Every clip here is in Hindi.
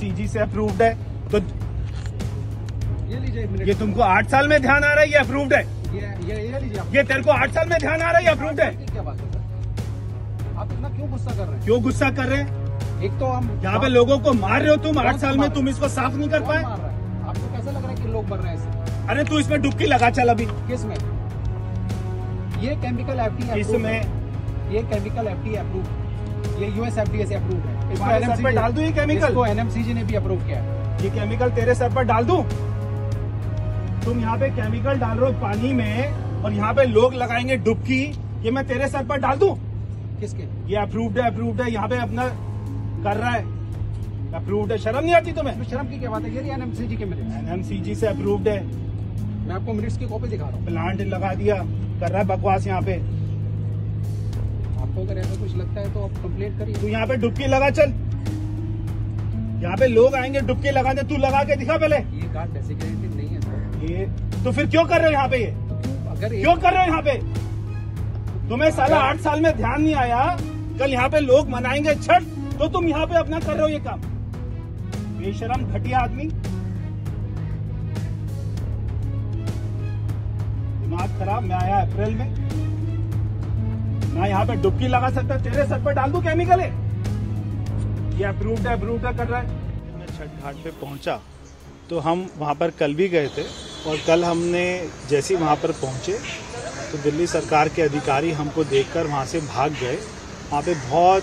एनएमसीजी से अप्रूव्ड है। तो ये तुमको 8 साल में ध्यान आ रहा है ये अप्रूव्ड है? ये तेरे को 8 साल में ध्यान आ रहा है ये अप्रूव्ड है? क्या बात है सर, आप इतना क्यों गुस्सा कर रहे हैं? क्यों गुस्सा कर रहे हैं? एक तो हम यहाँ पे लोगों को मार रहे हो तुम 8 साल में, तुम इसको साफ नहीं कर पाए? आपको कैसा लग रहा है कि लोग मर रहे हैं इससे? अरे तू इसमें डुबकी लगा चल अभी। किस में? ये केमिकल एफडी इसमें ये केमिकल एफडी अप्रूव, ये यूएसएफडीए से अप्रूव है। तुम्हारे सर पे डाल दूं ये केमिकल? इसको एनएमसीजी ने भी अप्रूव किया है। ये केमिकल तेरे सर पर डाल दूं? तुम यहाँ पे केमिकल डाल रहे हो पानी में और यहाँ पे लोग लगाएंगे डुबकी, ये मैं तेरे सर पर डाल दूं? किसके? ये अप्रूव्ड है यहाँ पे अपना कर रहा है, अप्रूव्ड है। शर्म नहीं आती तुम्हें? शर्म की क्या बात है? ये एनएमसीजी के मिनट्स, एनएमसीजी से अप्रूव्ड है। मैं आपको मिनट्स की कॉपी दिखा रहा हूँ। प्लांट लगा दिया, कर रहा है बकवास यहाँ पे। आपको अगर ऐसा कुछ लगता है तो आप कंप्लेंट करिए। तू यहाँ पे डुबकी लगा चल, यहाँ पे लोग आएंगे डुबकी लगाने, तू लगा के दिखा पहले। ये कार्ड डेसिग्नेटेड नहीं है सर। ये तो फिर क्यों कर रहे हो यहाँ पे? ये अगर क्यों कर रहे हो यहाँ पे? तुम्हें साला 8 साल में ध्यान नहीं आया, कल यहाँ पे लोग मनाएंगे छठ तो तुम यहाँ पे अपना कर रहे हो ये काम। बेशरम घटिया आदमी, दिमाग खराब। मैं आया अप्रैल में, मैं यहाँ पे डुबकी लगा सकता, तेरे सर पर डाल दूं केमिकल है? ये अप्रूव्ड है कर रहा है। मैं छठ घाट पे पहुंचा तो हम वहाँ पर कल भी गए थे और कल हमने जैसे ही वहाँ पर पहुँचे तो दिल्ली सरकार के अधिकारी हमको देखकर वहाँ से भाग गए। वहाँ पे बहुत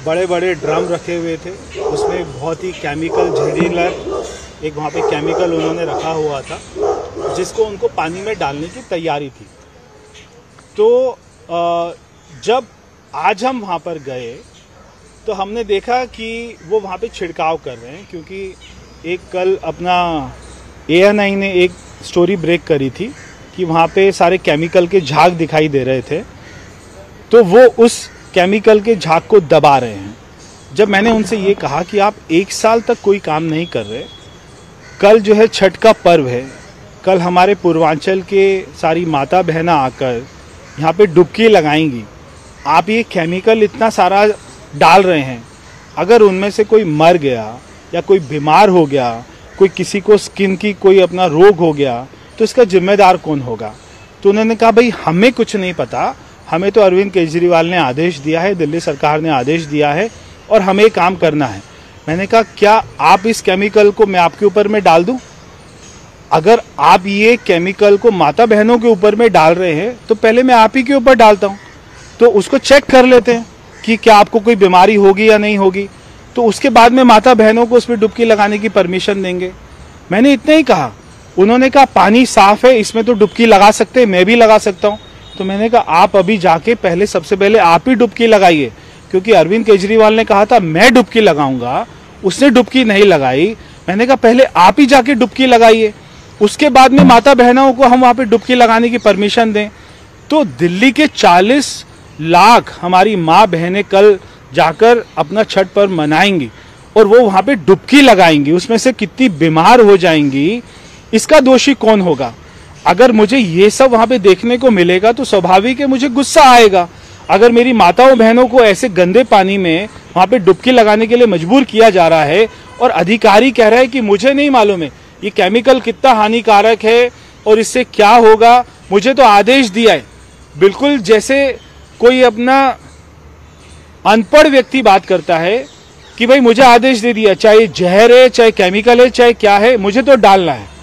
बड़े बड़े ड्रम रखे हुए थे, उसमें बहुत ही केमिकल जहरीला एक वहाँ पे केमिकल उन्होंने रखा हुआ था जिसको उनको पानी में डालने की तैयारी थी। तो जब आज हम वहाँ पर गए तो हमने देखा कि वो वहाँ पे छिड़काव कर रहे हैं, क्योंकि एक कल अपना ANI ने एक स्टोरी ब्रेक करी थी कि वहाँ पे सारे केमिकल के झाग दिखाई दे रहे थे, तो वो उस केमिकल के झाग को दबा रहे हैं। जब मैंने उनसे ये कहा कि आप 1 साल तक कोई काम नहीं कर रहे, कल जो है छठ का पर्व है, कल हमारे पूर्वांचल के सारी माता बहना आकर यहाँ पे डुबकी लगाएंगी, आप ये केमिकल इतना सारा डाल रहे हैं, अगर उनमें से कोई मर गया या कोई बीमार हो गया, कोई किसी को स्किन की कोई अपना रोग हो गया तो इसका जिम्मेदार कौन होगा? तो उन्होंने कहा भाई हमें कुछ नहीं पता, हमें तो अरविंद केजरीवाल ने आदेश दिया है, दिल्ली सरकार ने आदेश दिया है और हमें ये काम करना है। मैंने कहा क्या आप इस केमिकल को मैं आपके ऊपर में डाल दूं? अगर आप ये केमिकल को माता बहनों के ऊपर में डाल रहे हैं तो पहले मैं आप ही के ऊपर डालता हूं, तो उसको चेक कर लेते हैं कि क्या आपको कोई बीमारी होगी या नहीं होगी, तो उसके बाद में माता बहनों को उसमें डुबकी लगाने की परमिशन देंगे। मैंने इतना ही कहा। उन्होंने कहा पानी साफ है, इसमें तो डुबकी लगा सकते हैं, मैं भी लगा सकता हूं। तो मैंने कहा आप अभी जाके सबसे पहले आप ही डुबकी लगाइए, क्योंकि अरविंद केजरीवाल ने कहा था मैं डुबकी लगाऊंगा, उसने डुबकी नहीं लगाई। मैंने कहा पहले आप ही जाके डुबकी लगाइए, उसके बाद में माता बहनों को हम वहां पे डुबकी लगाने की परमिशन दें। तो दिल्ली के 40 लाख हमारी माँ बहनें कल जाकर अपना छठ पर्व मनाएंगी और वो वहां पे डुबकी लगाएंगी, उसमें से कितनी बीमार हो जाएंगी, इसका दोषी कौन होगा? अगर मुझे ये सब वहां पे देखने को मिलेगा तो स्वाभाविक है मुझे गुस्सा आएगा। अगर मेरी माताओं बहनों को ऐसे गंदे पानी में वहां पे डुबकी लगाने के लिए मजबूर किया जा रहा है और अधिकारी कह रहा है कि मुझे नहीं मालूम है ये केमिकल कितना हानिकारक है और इससे क्या होगा, मुझे तो आदेश दिया है। बिल्कुल जैसे कोई अपना अनपढ़ व्यक्ति बात करता है कि भाई मुझे आदेश दे दिया, चाहे जहर है, चाहे केमिकल है, चाहे क्या है, मुझे तो डालना है।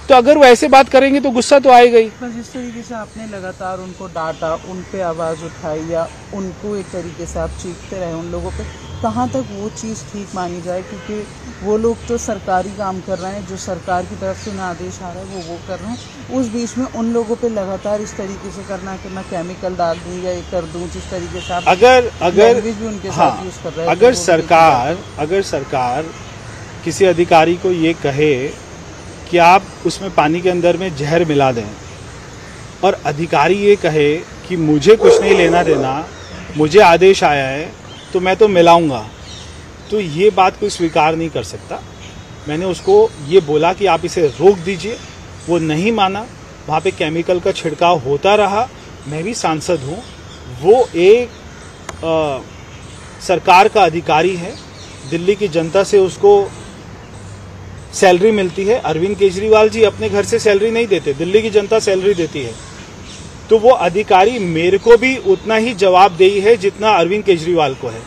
तो अगर वो ऐसे बात करेंगे तो गुस्सा तो आएगा ही। बस इस तरीके से आपने लगातार उनको डांटा, उन पे आवाज़ उठाई या उनको एक तरीके से आप चीखते रहे उन लोगों पे, कहाँ तक वो चीज़ ठीक मानी जाए? क्योंकि वो लोग तो सरकारी काम कर रहे हैं, जो सरकार की तरफ से उन्हें आदेश आ रहा है वो कर रहे हैं। उस बीच में उन लोगों पे लगातार इस तरीके से करना कि मैं केमिकल डाल दूँ या ये कर दूँ, जिस तरीके से आप अगर भी उनके साथ यूज़ कर रहे हैं। अगर सरकार किसी अधिकारी को ये कहे कि आप उसमें पानी के अंदर में जहर मिला दें और अधिकारी ये कहे कि मुझे कुछ नहीं लेना देना, मुझे आदेश आया है तो मैं तो मिलाऊंगा, तो ये बात कोई स्वीकार नहीं कर सकता। मैंने उसको ये बोला कि आप इसे रोक दीजिए, वो नहीं माना। वहाँ पे केमिकल का छिड़काव होता रहा। मैं भी सांसद हूँ, वो एक सरकार का अधिकारी है, दिल्ली की जनता से उसको सैलरी मिलती है। अरविंद केजरीवाल जी अपने घर से सैलरी नहीं देते, दिल्ली की जनता सैलरी देती है। तो वो अधिकारी मेरे को भी उतना ही जवाबदेही है जितना अरविंद केजरीवाल को है।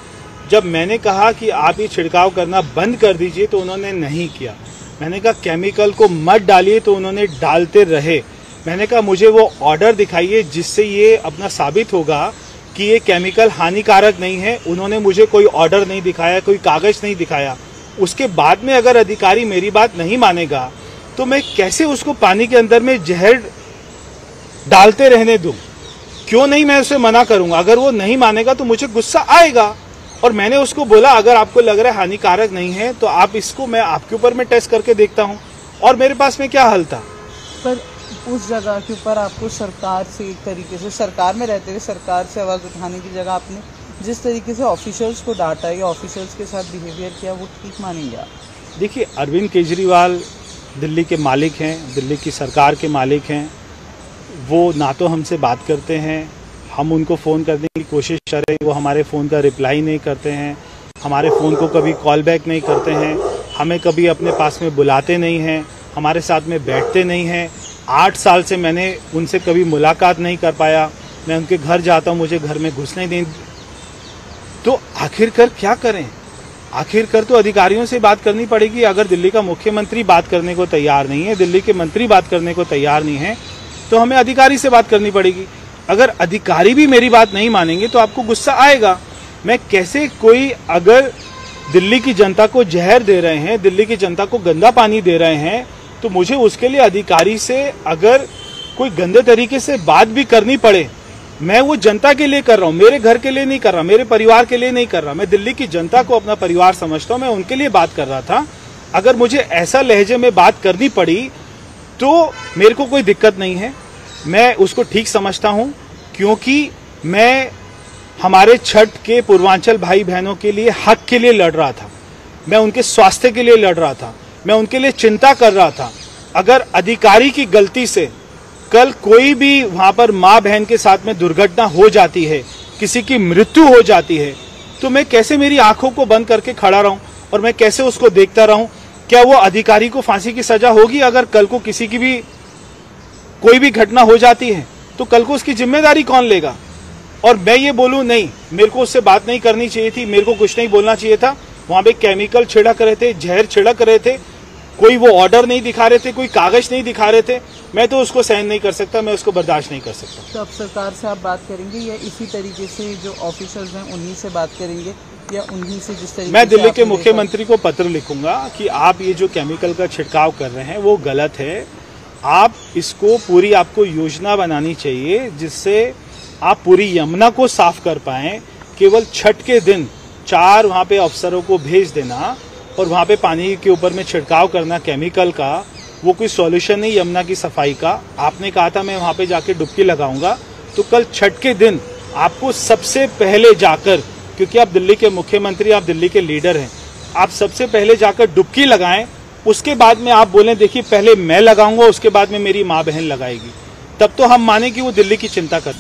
जब मैंने कहा कि आप ये छिड़काव करना बंद कर दीजिए तो उन्होंने नहीं किया। मैंने कहा केमिकल को मत डालिए तो उन्होंने डालते रहे। मैंने कहा मुझे वो ऑर्डर दिखाइए जिससे ये अपना साबित होगा कि ये केमिकल हानिकारक नहीं है। उन्होंने मुझे कोई ऑर्डर नहीं दिखाया, कोई कागज नहीं दिखाया। उसके बाद में अगर अधिकारी मेरी बात नहीं मानेगा तो मैं कैसे उसको पानी के अंदर में जहर डालते रहने दूं? क्यों नहीं मैं उसे मना करूंगा? अगर वो नहीं मानेगा तो मुझे गुस्सा आएगा। और मैंने उसको बोला अगर आपको लग रहा है हानिकारक नहीं है तो आप इसको मैं आपके ऊपर में टेस्ट करके देखता हूं। और मेरे पास में क्या हल था? पर उस जगह के ऊपर आपको सरकार से एक तरीके से, सरकार में रहते हुए सरकार से आवाज़ उठाने की जगह आपने जिस तरीके से ऑफिशियल्स को डांटा या ऑफिशियल्स के साथ बिहेवियर किया, वो ठीक मानेंगे आप? देखिए, अरविंद केजरीवाल दिल्ली के मालिक हैं, दिल्ली की सरकार के मालिक हैं। वो ना तो हमसे बात करते हैं, हम उनको फ़ोन करने की कोशिश कर रहे हैं, वो हमारे फ़ोन का रिप्लाई नहीं करते हैं, हमारे फ़ोन को कभी कॉल बैक नहीं करते हैं, हमें कभी अपने पास में बुलाते नहीं हैं, हमारे साथ में बैठते नहीं हैं। 8 साल से मैंने उनसे कभी मुलाकात नहीं कर पाया। मैं उनके घर जाता हूँ, मुझे घर में घुसने नहीं। तो आखिरकार क्या करें? आखिरकार तो अधिकारियों से बात करनी पड़ेगी। अगर दिल्ली का मुख्यमंत्री बात करने को तैयार नहीं है, दिल्ली के मंत्री बात करने को तैयार नहीं है, तो हमें अधिकारी से बात करनी पड़ेगी। अगर अधिकारी भी मेरी बात नहीं मानेंगे तो आपको गुस्सा आएगा। मैं कैसे कोई अगर दिल्ली की जनता को जहर दे रहे हैं, दिल्ली की जनता को गंदा पानी दे रहे हैं, तो मुझे उसके लिए अधिकारी से अगर कोई गंदे तरीके से बात भी करनी पड़े, मैं वो जनता के लिए कर रहा हूँ, मेरे घर के लिए नहीं कर रहा, मेरे परिवार के लिए नहीं कर रहा। मैं दिल्ली की जनता को अपना परिवार समझता हूँ, मैं उनके लिए बात कर रहा था। अगर मुझे ऐसा लहजे में बात करनी पड़ी तो मेरे को कोई दिक्कत नहीं है, मैं उसको ठीक समझता हूँ, क्योंकि मैं हमारे छठ के पूर्वांचल भाई बहनों के लिए हक के लिए लड़ रहा था, मैं उनके स्वास्थ्य के लिए लड़ रहा था, मैं उनके लिए चिंता कर रहा था। अगर अधिकारी की गलती से कल कोई भी वहां पर माँ बहन के साथ में दुर्घटना हो जाती है, किसी की मृत्यु हो जाती है, तो मैं कैसे मेरी आंखों को बंद करके खड़ा रहूं और मैं कैसे उसको देखता रहूं? क्या वो अधिकारी को फांसी की सजा होगी? अगर कल को किसी की भी कोई भी घटना हो जाती है तो कल को उसकी जिम्मेदारी कौन लेगा? और मैं ये बोलूं नहीं, मेरे को उससे बात नहीं करनी चाहिए थी, मेरे को कुछ नहीं बोलना चाहिए था। वहां पे केमिकल छिड़क रहे थे, जहर छिड़क रहे थे, कोई वो ऑर्डर नहीं दिखा रहे थे, कोई कागज नहीं दिखा रहे थे। मैं तो उसको सहन नहीं कर सकता, मैं उसको बर्दाश्त नहीं कर सकता। तो अब सरकार से आप बात करेंगे या इसी तरीके से जो ऑफिसर्स हैं उन्हीं से बात करेंगे या उन्हीं से जिस तरीके मैं दिल्ली के मुख्यमंत्री को पत्र लिखूंगा कि आप ये जो केमिकल का छिड़काव कर रहे हैं वो गलत है। आप इसको पूरी आपको योजना बनानी चाहिए जिससे आप पूरी यमुना को साफ कर पाएं। केवल छठ के दिन 4 वहाँ पे अफसरों को भेज देना और वहाँ पे पानी के ऊपर में छिड़काव करना केमिकल का, वो कोई सॉल्यूशन नहीं यमुना की सफाई का। आपने कहा था मैं वहाँ पे जाके डुबकी लगाऊंगा, तो कल छठ के दिन आपको सबसे पहले जाकर, क्योंकि आप दिल्ली के मुख्यमंत्री, आप दिल्ली के लीडर हैं, आप सबसे पहले जाकर डुबकी लगाएं। उसके बाद में आप बोलें देखिए पहले मैं लगाऊंगा, उसके बाद में मेरी माँ बहन लगाएगी, तब तो हम माने कि वो दिल्ली की चिंता कर